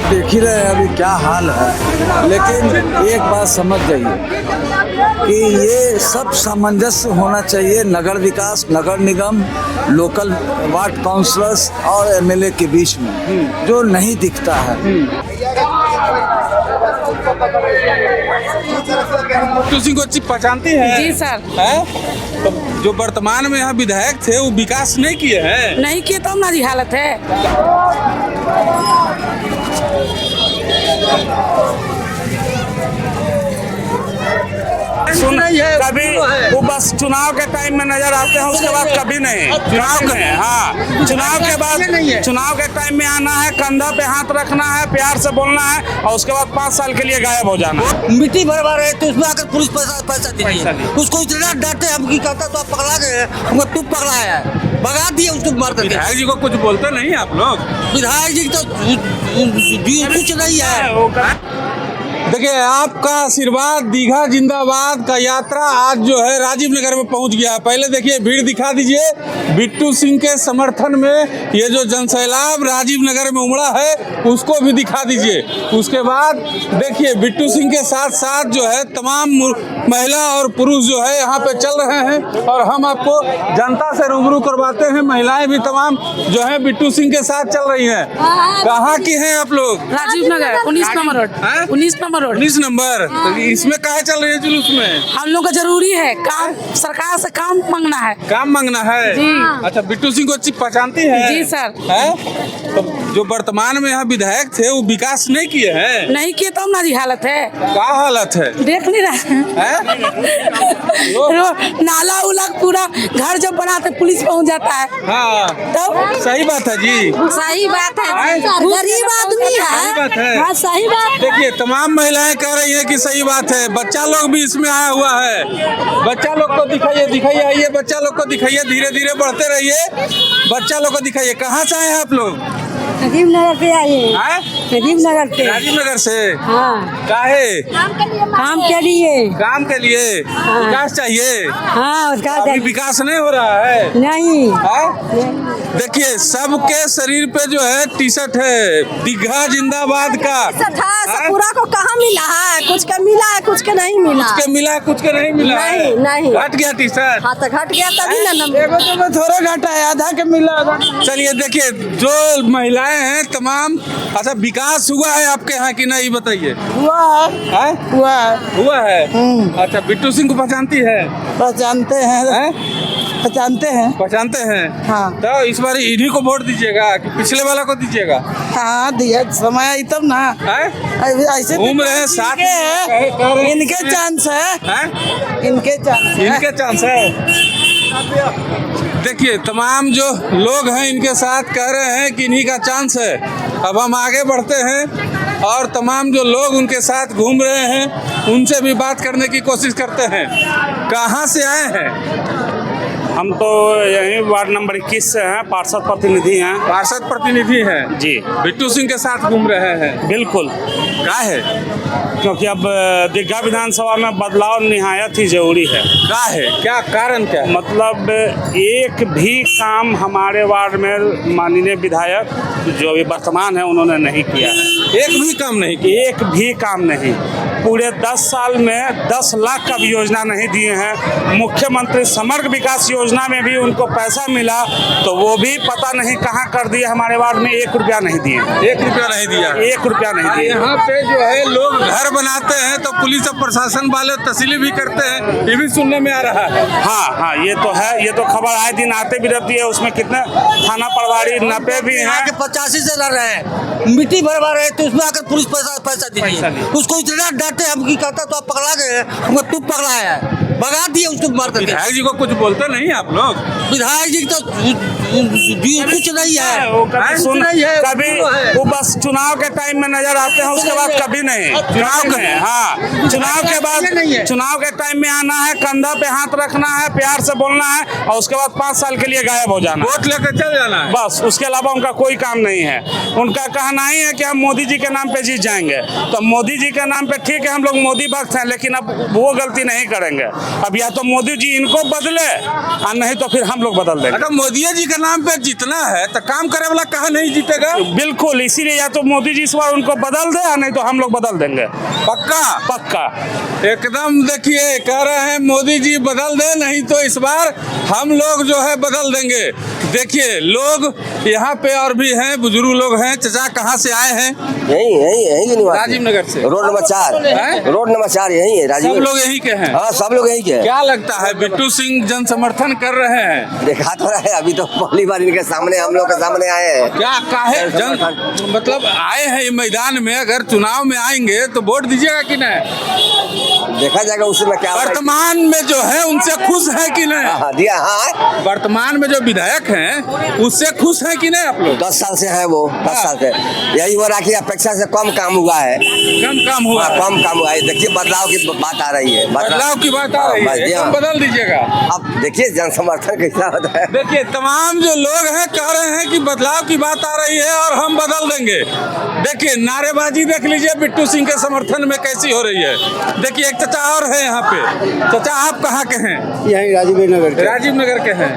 देख ही रहे हैं अभी क्या हाल है, लेकिन एक बात समझ जाइए कि ये सब सामंजस्य होना चाहिए नगर विकास, नगर निगम, लोकल वार्ड काउंसलर्स और एमएलए के बीच में, जो नहीं दिखता है। बिट्टू सिंह को पहचानती है? जी सर। है? तो जो वर्तमान में यहाँ विधायक थे वो विकास नहीं किए हैं। नहीं किए तो हमारी हालत है। कभी वो बस चुनाव के टाइम में नजर आते हैं, उसके बाद कभी नहीं। चुनाव के हाँ, चुनाव के टाइम में आना है, कंधा पे हाथ रखना है, प्यार से बोलना है और उसके बाद 5 साल के लिए गायब हो जाना। मिट्टी भरवा रहे तो उसमें आकर पुलिस पैसा दीजिए। उसको इतना डांटे हम की कहता तो आप पकड़ा गए, हमको तू पकड़ा है, भगा दिए उसको मार कर। विधायक जी को कुछ बोलते नहीं आप लोग? विधायक जी तो कुछ नहीं है। देखिए, आपका आशीर्वाद दीघा जिंदाबाद का यात्रा आज जो है राजीव नगर में पहुंच गया है। पहले देखिए भीड़ दिखा दीजिए। बिट्टू सिंह के समर्थन में ये जो जनसैलाब राजीव नगर में उमड़ा है उसको भी दिखा दीजिए। उसके बाद देखिए बिट्टू सिंह के साथ साथ जो है तमाम महिला और पुरुष जो है यहाँ पे चल रहे हैं और हम आपको जनता से रूबरू करवाते हैं। महिलाएं भी तमाम जो है बिट्टू सिंह के साथ चल रही हैं। कहाँ की हैं आप लोग? Rajiv Nagar 19 number road. 19 number road. 19 number. तो इसमें काहे चल रही है जुलूस में? हम लोग का जरूरी है काम, सरकार से काम मांगना है। काम मांगना है जी। अच्छा, बिट्टू सिंह को पहचानती है? जी सर। है? तो जो वर्तमान में यहाँ विधायक थे वो विकास नहीं किए हैं। नहीं किए तो हमारी हालत है। क्या हालत है? देख नहीं रहे हैं? नाला उला पूरा घर जब बनाते पुलिस पहुंच जाता है। हाँ तो सही बात है जी। सही बात है, गरीब आदमी सही बात है। हाँ सही बात। देखिए तमाम महिलाएं कह रही है कि सही बात है। बच्चा लोग भी इसमें आया हुआ है। बच्चा लोग को दिखाइए आइए, बच्चा लोग को दिखाइए, धीरे धीरे बढ़ते रहिए। बच्चा लोग को दिखाइए। कहाँ से आए हैं आप लोग? राजीव नगर पे आए हैं। राजीव नगर पे। राजीव नगर से? हाँ। काहे? काम के लिए। काम के लिए विकास चाहिए। हाँ उसका अभी विकास नहीं हो रहा है। नहीं। देखिए सबके शरीर पे जो है टी शर्ट है दीघा जिंदाबाद का। पूरा को कहाँ मिला है? कुछ का मिला है, कुछ का नहीं मिला। कुछ के मिला, कुछ के नहीं मिला। नहीं नहीं हट गया टी शर्ट। हाँ तो घट गया तभी ना नंबर। एगो तो थोड़ा घटा है, आधा के मिला। चलिए देखिए जो महिलाएं हैं तमाम। अच्छा, विकास हुआ है आपके यहाँ की नहीं बताइए? हुआ है। हुआ है। अच्छा, बिट्टू सिंह को पहचानती है? पहचानते हैं। पहचानते हैं। हाँ। तो इस बार इन्हीं को वोट दीजिएगा कि पिछले वाला को दीजिएगा? हाँ दिया समय आई तब ना। ऐसे घूम रहे हैं साथ में। इनके चांस है। इनके चांस है। देखिए तमाम जो लोग हैं इनके साथ कह रहे हैं कि इन्हीं का चांस है। अब हम आगे बढ़ते हैं और तमाम जो लोग उनके साथ घूम रहे हैं उनसे भी बात करने की कोशिश करते हैं। कहाँ से आए हैं? हम तो यहीं वार्ड नंबर 21 से हैं, पार्षद प्रतिनिधि हैं। पार्षद प्रतिनिधि हैं जी। बिट्टू सिंह के साथ घूम रहे हैं? बिल्कुल। क्या है? क्योंकि अब दीघा विधानसभा में बदलाव निहायत ही जरूरी है। क्या है? क्या कारण क्या है? मतलब एक भी काम हमारे वार्ड में माननीय विधायक जो अभी वर्तमान है उन्होंने नहीं किया है। एक भी काम नहीं किया? एक भी काम नहीं। पूरे 10 साल में 10 लाख का भी योजना नहीं दिए हैं। मुख्यमंत्री समग्र विकास योजना में भी उनको पैसा मिला तो वो भी पता नहीं कहाँ कर दिए। हमारे वार्ड में 1 रुपया नहीं दिए। 1 रुपया नहीं दिया? 1 रुपया नहीं दिए। यहाँ पे जो है लोग घर बनाते हैं तो पुलिस और प्रशासन वाले तस्लीम भी करते हैं, ये भी सुनने में आ रहा है। हाँ ये तो है। ये तो खबर आए दिन आते भी रहती है। उसमें कितने थाना प्रभारी नपे भी हैं। 85 से लड़ रहे हैं, मिट्टी भरवा रहे तो उसमें आकर पुलिस पैसा दीजिए। उसको इतना डांटे हम की कहता तो आप पकड़ा गए, हमको तू पकड़ा है, भगा दिए उसको मार कर। विधायक जी को कुछ बोलते नहीं आप लोग? विधायक जी तो कुछ नहीं है। सुन कभी वो बस चुनाव के टाइम में नजर आते हैं, उसके बाद कभी नहीं। चुनाव के हाँ, चुनाव के टाइम में आना है, कंधा पे हाथ रखना है, प्यार से बोलना है और उसके बाद 5 साल के लिए गायब हो जाना। वोट लेकर चल जाना है बस। उसके अलावा उनका कोई काम नहीं है। उनका कहना ही है कि हम मोदी जी के नाम पे जीत जाएंगे। तो मोदी जी के नाम पे ठीक है, हम लोग मोदी भक्त हैं, लेकिन अब वो गलती नहीं करेंगे। अब या तो मोदी जी इनको बदले और नहीं तो फिर हम हम लोग बदल देंगे। अगर मोदी जी के नाम पे जीतना है तो काम करे वाला कहा नहीं जीतेगा। बिल्कुल, इसीलिए या तो मोदी जी इस बार उनको बदल दे या नहीं तो हम लोग बदल देंगे। पक्का पक्का एकदम। देखिए कह रहे हैं मोदी जी बदल दे, नहीं तो इस बार हम लोग जो है बदल देंगे। देखिए लोग यहाँ पे और भी हैं, बुजुर्ग लोग हैं। चचा कहाँ से आए हैं? यही राजीव नगर से। रोड नंबर 4 हैं? रोड नंबर 4 यही है राजीव। सब लोग यही के हैं। हाँ, सब लोग यही के हैं। क्या लगता है बिट्टू सिंह जन समर्थन कर रहे हैं? देखा तो रहे, अभी तो पहली बार इनके सामने, हम लोग के सामने आए हैं। क्या काहे जन मतलब आए हैं ये मैदान में? अगर चुनाव में आएंगे तो वोट दीजिएगा कि नहीं? देखा जाएगा उसमें क्या। वर्तमान में जो है उनसे खुश है कि नहीं? हाँ, दिया। हाँ, वर्तमान में जो विधायक हैं उससे खुश है कि नहीं आप लोग? 10 साल से है वो, 10 साल से यही हो रहा कि अपेक्षा से कम काम हुआ है। कम काम हुआ है। कम काम हुआ है। देखिए बदलाव की बात आ रही है। बदलाव की बात आ रही है, एकदम बदल दीजिएगा। अब देखिए जन समर्थन कैसा होता है। देखिए तमाम जो लोग हैं कह रहे हैं कि बदलाव की बात आ रही है और हम बदल देंगे। देखिए नारेबाजी देख लीजिए बिट्टू सिंह के समर्थन में कैसी हो रही है। देखिए एक चचा और है यहाँ पे। चचा आप कहाँ के हैं? यही राजीव नगर के। राजीव नगर के हैं।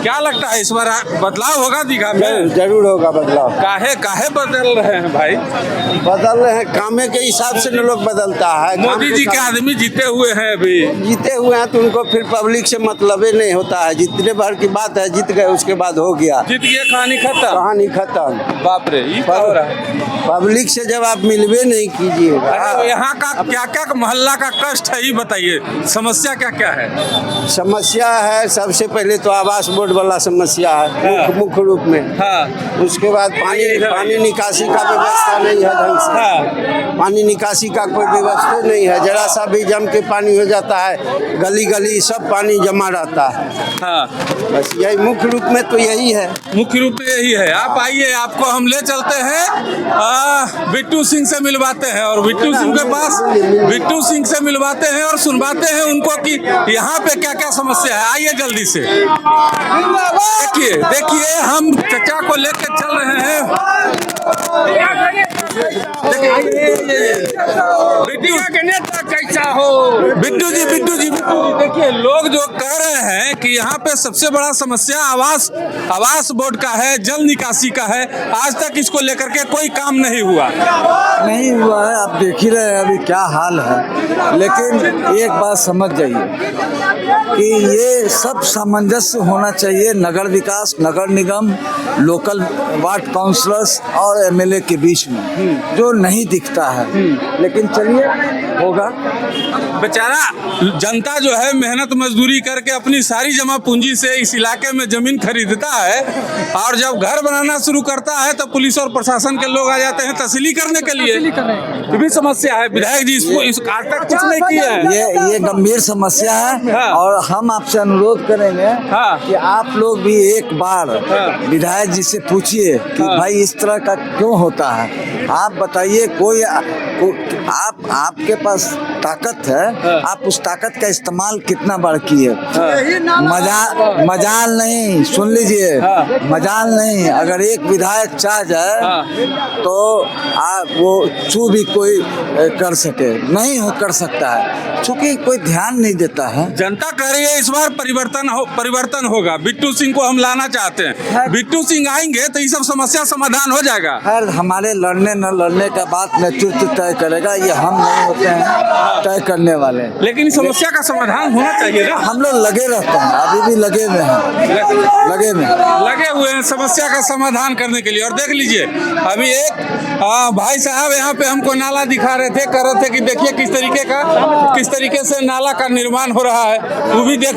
क्या लगता है इस बार बदलाव होगा दीघा में? जरूर होगा बदलाव। काहे काहे बदल रहे हैं भाई? बदल रहे हैं, कामे के हिसाब से लोग बदलता है। मोदी जी के आदमी जीते हुए हैं अभी। जीते हुए हैं तो उनको फिर पब्लिक से मतलब ही नहीं होता है। जितने बार की बात है, जीत गए उसके बाद हो गया, जीत गए, कहानी खत्म। कहानी खत्म। बाप रे, ये क्या हो रहा है? पब्लिक से जब आप मिलवे नहीं कीजिएगा। अरे यहाँ का क्या क्या मोहल्ला का कष्ट है ये बताइए, समस्या क्या क्या है? समस्या है सबसे पहले तो आवास बोर्ड वाला समस्या है मुख्य रूप में। हाँ। उसके बाद पानी निकासी का व्यवस्था नहीं है ढंग से। हाँ। पानी निकासी का कोई व्यवस्था नहीं है। जरा सा भी जम के पानी हो जाता है, गली गली सब पानी जमा रहता है। हाँ। बस यही मुख्य रूप में तो यही है। मुख्य रूप तो यही है। आप आइए, आपको हम ले चलते हैं बिट्टू सिंह से मिलवाते हैं और बिट्टू सिंह से मिलवाते हैं और सुनवाते हैं उनको कि यहाँ पे क्या क्या समस्या है। आइए जल्दी से। देखिए हम चचा को लेकर चल रहे हैं। बिट्टू के नेता कैसा हो? बिट्टू जी देखिए लोग जो कह रहे हैं कि यहाँ पे सबसे बड़ा समस्या आवास बोर्ड का है, जल निकासी का है। आज तक इसको लेकर के कोई काम नहीं हुआ है। आप देख ही रहे हैं अभी क्या हाल है। लेकिन एक बात समझ जाइए कि ये सब सामंजस्य होना चाहिए नगर विकास, नगर निगम, लोकल वार्ड काउंसलर्स और एमएलए के बीच में, जो नहीं दिखता है। लेकिन चलिए होगा। बेचारा जनता जो है मेहनत मजदूरी करके अपनी सारी जमा पूंजी से इस इलाके में जमीन खरीदता है और जब घर बनाना शुरू करता है तो पुलिस और प्रशासन के लोग आ जाते हैं तस्ली करने के लिए। ये भी समस्या है। विधायक जी इस आज तक कुछ नहीं किया है। ये गंभीर समस्या है। हाँ। और हम आपसे अनुरोध करेंगे हाँ। कि आप लोग भी एक बार विधायक जी से पूछिए कि भाई इस तरह का क्यों होता है। आप बताइए, कोई आपके पास ताकत है, आप उस ताकत का इस्तेमाल कितना बार किए? मजाल नहीं, सुन लीजिए, मजाल नहीं। अगर एक विधायक चाह जाए तो वो चू भी कोई कर सके, नहीं कर सकता है, क्योंकि कोई ध्यान नहीं देता है। जनता कह रही है इस बार परिवर्तन होगा। बिट्टू सिंह को हम लाना चाहते हैं। बिट्टू सिंह आएंगे तो ये सब समस्या समाधान हो जाएगा। खैर हमारे लड़ने न लड़ने का बात नेतृत्व तय करेगा, ये हम नहीं होते हैं तय करने वाले। लेकिन समस्या का समाधान होना चाहिए ना। हम लोग लगे रहते हैं, अभी भी लगे हुए हैं, लगे हुए हैं समस्या का समाधान करने के लिए। और देख लीजिए अभी एक भाई साहब यहाँ पे हमको नाला दिखा रहे थे, कह रहे थे कि देखिए किस तरीके से नाला का निर्माण हो रहा है। वो भी देख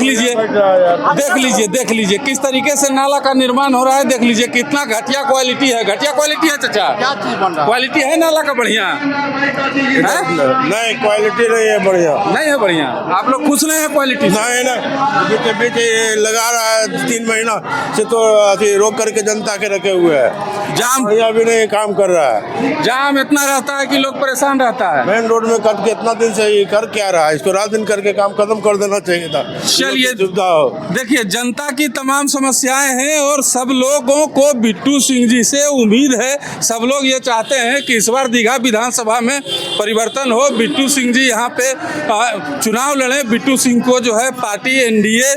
लीजिए किस तरीके से नाला का निर्माण हो रहा है। देख लीजिए कितना घटिया क्वालिटी है। घटिया क्वालिटी है चाचा? क्वालिटी है नाला का बढ़िया? नहीं, क्वालिटी नहीं है बढ़िया। नहीं है बढ़िया। आप लोग खुश नहीं है क्वालिटी? नहीं ना, बीच लगा रहा है 3 महीना से तो रोक करके जनता के रखे हुए है। जाम भी नहीं काम कर रहा है। जाम इतना रहता है कि लोग परेशान रहता है। मेन रोड में कट के इतना दिन से ये कर क्या रहा है? इसको रात दिन करके काम खत्म कर देना चाहिए था। चलिए सुविधा हो। देखिए जनता की तमाम समस्याएं हैं और सब लोगों को बिट्टू सिंह जी से उम्मीद है। सब लोग ये चाहते हैं कि इस बार दीघा विधानसभा में परिवर्तन हो, बिट्टू सिंह जी यहाँ पे चुनाव लड़े। बिट्टू सिंह को जो है पार्टी एनडीए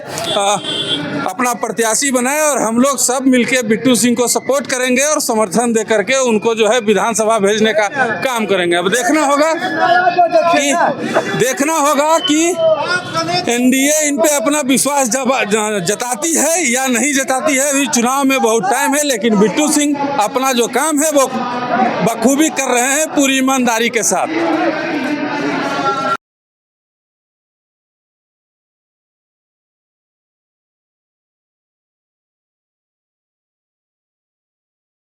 अपना प्रत्याशी बनाए और हम लोग सब मिलके बिट्टू सिंह को सपोर्ट करेंगे और समर्थन दे करके उनको जो है विधानसभा भेजने का काम करेंगे। अब देखना होगा कि एनडीए इन पे अपना विश्वास जताती है या नहीं जताती है। अभी चुनाव में बहुत टाइम है, लेकिन बिट्टू सिंह अपना जो काम है वो बखूबी कर रहे हैं पूरी ईमानदारी के साथ।